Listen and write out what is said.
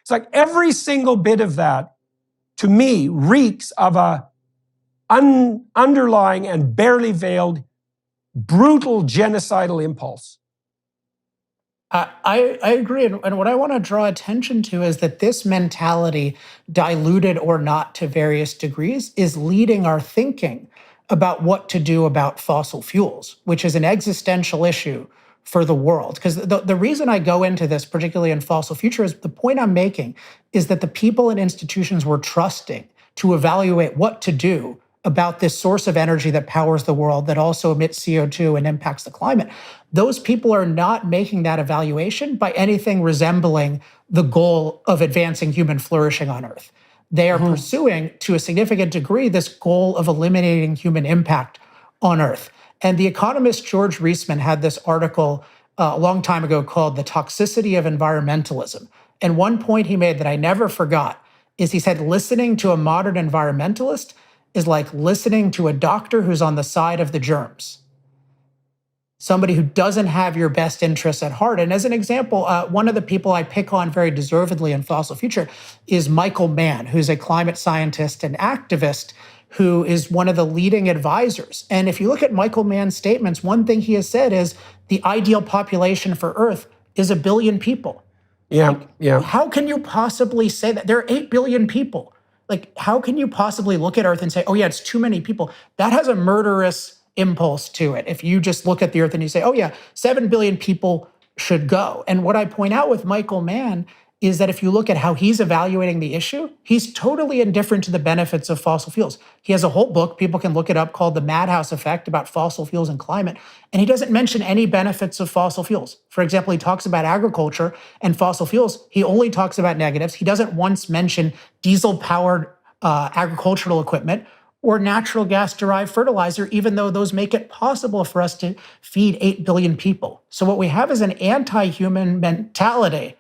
It's like every single bit of that, to me, reeks of a underlying and barely veiled brutal genocidal impulse. I agree. And what I want to draw attention to is that this mentality, diluted or not to various degrees, is leading our thinking about what to do about fossil fuels, which is an existential issue for the world. Because the reason I go into this, particularly in fossil future, is the point I'm making is that the people and institutions we're trusting to evaluate what to do about this source of energy that powers the world, that also emits CO2 and impacts the climate, those people are not making that evaluation by anything resembling the goal of advancing human flourishing on Earth. They are pursuing, to a significant degree, this goal of eliminating human impact on Earth. And the economist George Reisman had this article a long time ago called The Toxicity of Environmentalism. And one point he made that I never forgot is he said, listening to a modern environmentalist is like listening to a doctor who's on the side of the germs. Somebody who doesn't have your best interests at heart. And as an example, one of the people I pick on very deservedly in Fossil Future is Michael Mann, who's a climate scientist and activist who is one of the leading advisors. And if you look at Michael Mann's statements, one thing he has said is the ideal population for Earth is 1 billion people. Yeah. How can you possibly say that? There are 8 billion people. Like, how can you possibly look at Earth and say, oh yeah, it's too many people? That has a murderous impulse to it. If you just look at the Earth and you say, oh yeah, 7 billion people should go. And what I point out with Michael Mann is that if you look at how he's evaluating the issue, he's totally indifferent to the benefits of fossil fuels. He has a whole book, people can look it up, called The Madhouse Effect, about fossil fuels and climate. And he doesn't mention any benefits of fossil fuels. For example, he talks about agriculture and fossil fuels. He only talks about negatives. He doesn't once mention diesel-powered agricultural equipment or natural gas-derived fertilizer, even though those make it possible for us to feed 8 billion people. So what we have is an anti-human mentality